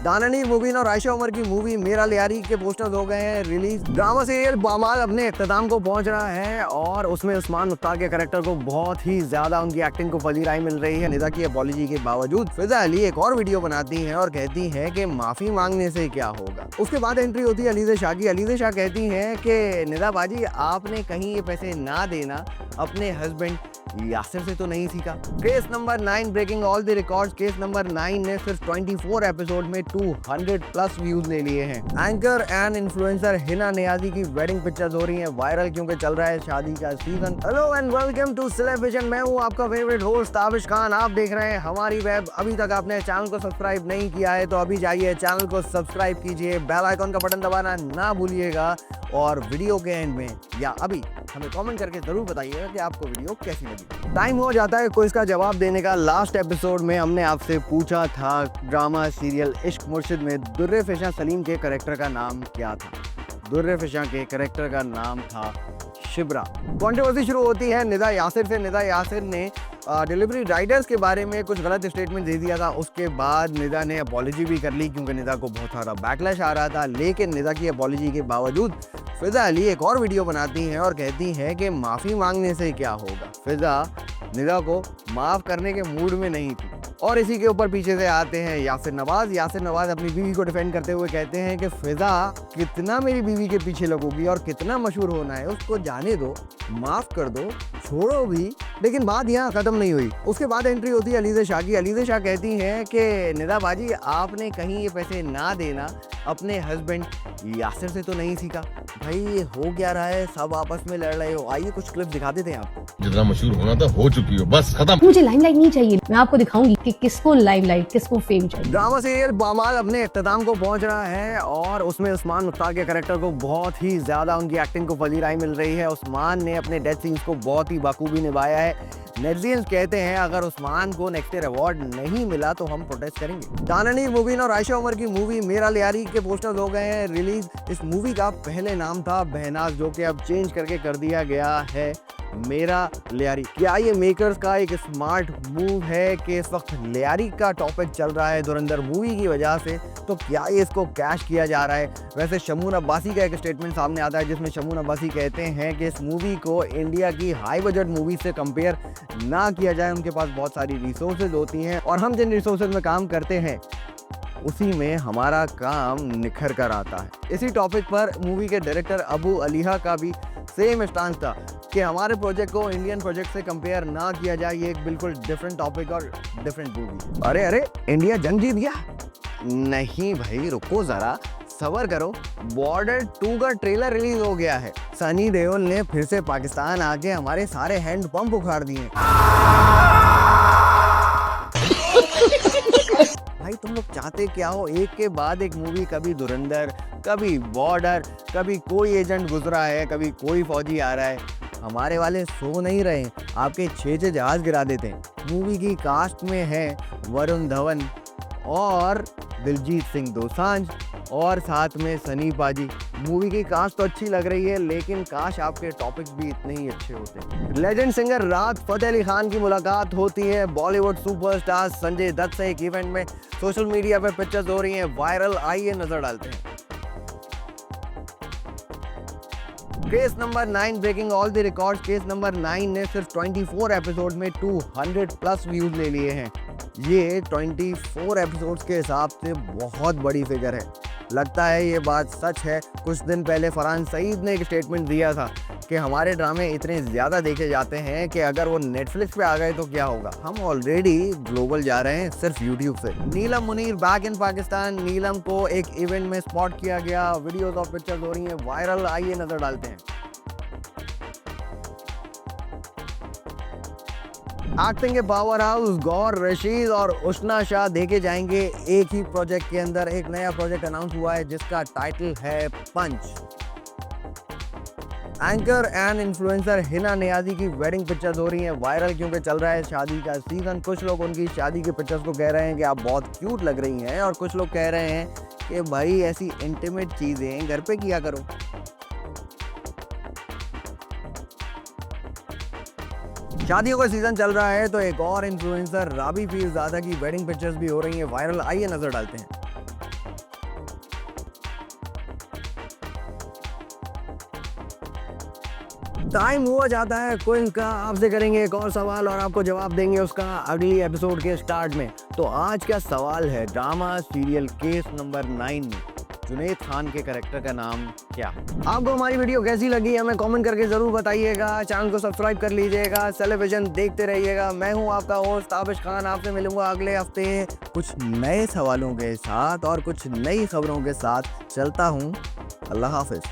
दानानी मुबीन और आयशा उमर की मूवी मेरा लियारी के पोस्टर्स हो गए हैं रिलीज। ड्रामा सीरियल बामाल अपने इख्तिताम को पहुंच रहा है और उसमें उस्मान मुख्तार के कैरेक्टर को बहुत ही ज्यादा उनकी एक्टिंग को पजीराई मिल रही है। निदा की अपॉलॉजी के बावजूद फिजा अली एक और वीडियो बनाती हैं और कहती हैं कि माफी मांगने से क्या होगा। उसके बाद एंट्री होती है अलीज़ा शाह की। अलीज़ा शाह कहती हैं कि निदा बाजी आपने कहीं ये पैसे ना देना अपने हस्बैंड यासिर से तो नहीं सीखा। Case number 9 breaking all the records. Case number 9 ने सिर्फ 24 एपिसोड में 200 प्लस व्यूज ले लिए हैं। Anchor and influencer Hina Niazi की वेडिंग पिक्चर्स हो रही हैं वायरल क्योंकि चल रहा है शादी का season. Hello and welcome to celebration. मैं हूं आपका फेवरेट होस्ट ताबिश खान। आप देख रहे हैं हमारी वेब। अभी तक आपने चैनल को सब्सक्राइब नहीं किया है तो अभी जाइए चैनल को सब्सक्राइब कीजिए, बेल आइकॉन का बटन दबाना ना भूलिएगा और वीडियो के एंड में या अभी हमें कमेंट करके जरूर बताइएगा कि आपको वीडियो कैसी लगी। टाइम हो जाता है क्विज का जवाब देने का। लास्ट एपिसोड में हमने आपसे पूछा था ड्रामा सीरियल इश्क मुर्शिद में दुर्रे फिशा सलीम के कैरेक्टर का नाम क्या था। दुर्रे फिशा के कैरेक्टर का नाम था शिब्रा। कंट्रोवर्सी शुरू होती है निदा यासिर से। निदा यासिर ने डिलीवरी राइडर्स के बारे में कुछ गलत स्टेटमेंट दे दिया था। उसके बाद निदा ने अपॉलॉजी भी कर ली क्योंकि निदा को बहुत सारा बैकलैश आ रहा था। लेकिन निदा की अपॉलॉजी के बावजूद फिजा अली एक और वीडियो बनाती हैं और कहती हैं कि माफ़ी मांगने से क्या होगा। फिजा निदा को माफ़ करने के मूड में नहीं थी और इसी के ऊपर पीछे से आते हैं यासिर नवाज। यासिर नवाज अपनी बीवी को डिफेंड करते हुए कहते हैं कि फिजा कितना मेरी बीवी के पीछे लगोगी और कितना मशहूर होना है, उसको जाने दो, माफ़ कर दो, छोड़ो भी। लेकिन बात यहाँ ख़त्म नहीं हुई। उसके बाद एंट्री होती है अलीज़ा शाह की। अलीज़ा शाह कहती हैं कि निदा बाजी आपने कहीं ये पैसे ना देना अपने हस्बैंड यासिर से तो नहीं सीखा। भाई ये हो क्या रहा है, सब आपस में लड़ रहे हो। आइए कुछ क्लिप दिखा देते हैं आपको। जितना मशहूर होना था हो चुकी हो, बस खत्म। मुझे लाइमलाइट नहीं चाहिए, मैं आपको दिखाऊंगी कि किसको लाइमलाइट, किसको फेम चाहिए। ड्रामा सीरियल बामाल अपने इख्तिताम को पहुंच रहा है और उसमें उस्मान मुख्तार के कैरेक्टर को बहुत ही ज्यादा उनकी एक्टिंग को पजीराई मिल रही है। उस्मान ने अपने डेथ सीन्स को बहुत ही बाखूबी निभाया है। नेटिज़न्स कहते हैं अगर उस्मान को नेक्स्ट ईयर अवार्ड नहीं मिला तो हम प्रोटेस्ट करेंगे। दानानी मुबीन और आयशा उमर की मूवी मेरा लियारी के पोस्टर्स हो गए हैं रिलीज। इस मूवी का पहले नाम था बहनाज जो कि अब चेंज करके कर दिया गया है मेरा लियारी। क्या ये मेकर्स का एक स्मार्ट मूव है कि इस वक्त लियारी का टॉपिक चल रहा है धुरंधर मूवी की वजह से, तो क्या ये इसको कैश किया जा रहा है। वैसे शमून अब्बासी का एक स्टेटमेंट सामने आता है जिसमें शमून अब्बासी कहते हैं कि इस मूवी को इंडिया की हाई बजट मूवी से कंपेयर ना किया जाए। उनके पास बहुत सारी रिसोर्सेज होती हैं और हम जिन रिसोर्सेज में काम करते हैं उसी में हमारा काम निखर कर आता है। इसी टॉपिक पर मूवी के डायरेक्टर अबू अलीहा का भी सेम स्टांस था कि हमारे प्रोजेक्ट को इंडियन प्रोजेक्ट से कंपेयर ना किया जाए, ये एक बिल्कुल डिफरेंट टॉपिक और डिफरेंट मूवी। अरे इंडिया जंग जीत गया? नहीं भाई, रुको जरा, सबर करो। बॉर्डर 2 का ट्रेलर रिलीज हो गया है। सनी देओल ने फिर से पाकिस्तान आके हमारे सारे हैंड पंप उखाड़ दिए। भाई तुम लोग चाहते क्या हो? एक के बाद एक मूवी, कभी धुरंधर, कभी बॉर्डर, कभी कोई एजेंट गुजरा है, कभी कोई फौजी आ रहा है। हमारे वाले सो नहीं रहे, आपके 6 जहाज गिरा देते हैं। मूवी की कास्ट में है वरुण धवन और दिलजीत सिंह दोसांझ और साथ में सनी पाजी। मूवी की कास्ट तो अच्छी लग रही है लेकिन काश आपके टॉपिक्स भी इतने ही अच्छे होते। लेजेंड सिंगर राहत फतेह अली खान की मुलाकात होती है बॉलीवुड सुपरस्टार संजय दत्त से एक इवेंट में। सोशल मीडिया पर पिक्चर्स हो रही हैं वायरल, आइए नजर डालते हैं। Case number 9 breaking all the records. Case number 9 ने सिर्फ 24 एपिसोड में 200 प्लस व्यूज ले लिए हैं। ये 24 एपिसोड्स के हिसाब से बहुत बड़ी फिगर है। लगता है ये बात सच है। कुछ दिन पहले फरहान सईद ने एक स्टेटमेंट दिया था कि हमारे ड्रामे इतने ज़्यादा देखे जाते हैं कि अगर वो नेटफ्लिक्स पे आ गए तो क्या होगा। हम ऑलरेडी ग्लोबल जा रहे हैं सिर्फ यूट्यूब से। नीलम मुनीर बैक इन पाकिस्तान। नीलम को एक इवेंट में स्पॉट किया गया। वीडियोस और पिक्चर्स हो रही हैं वायरल, आइए नजर डालते हैं। एक्टिंग के पावर हाउस गौर रशीद और उस्ना शाह देखे जाएंगे एक ही प्रोजेक्ट के अंदर। एक नया प्रोजेक्ट अनाउंस हुआ है जिसका टाइटल है punch. Anchor and influencer Hina Niazi की वेडिंग पिक्चर्स हो रही हैं वायरल क्योंकि चल रहा है शादी का सीजन। कुछ लोग उनकी शादी की पिक्चर्स को कह रहे हैं कि आप बहुत क्यूट लग रही हैं और कुछ लोग कह रहे हैं कि भाई ऐसी इंटीमेट चीजें घर पे किया करो। शादियों का सीजन चल रहा है तो एक और इन्फ्लुएंसर राबी पीरजादा की वेडिंग पिक्चर्स भी हो रही हैं वायरल, आइए नजर डालते हैं। टाइम हुआ जाता है क्विज का। आपसे करेंगे एक और सवाल और आपको जवाब देंगे उसका अगली एपिसोड के स्टार्ट में। तो आज का सवाल है, ड्रामा सीरियल केस नंबर 9 में जुनैद खान के कैरेक्टर का नाम क्या? आपको हमारी वीडियो कैसी लगी हमें कमेंट करके जरूर बताइएगा। चैनल को सब्सक्राइब कर लीजिएगा, टेलीविजन देखते रहिएगा। मैं हूं आपका होस्ट ताबिश खान। आपसे मिलूंगा अगले हफ्ते कुछ नए सवालों के साथ और कुछ नई खबरों के साथ। चलता हूं, अल्लाह हाफिज।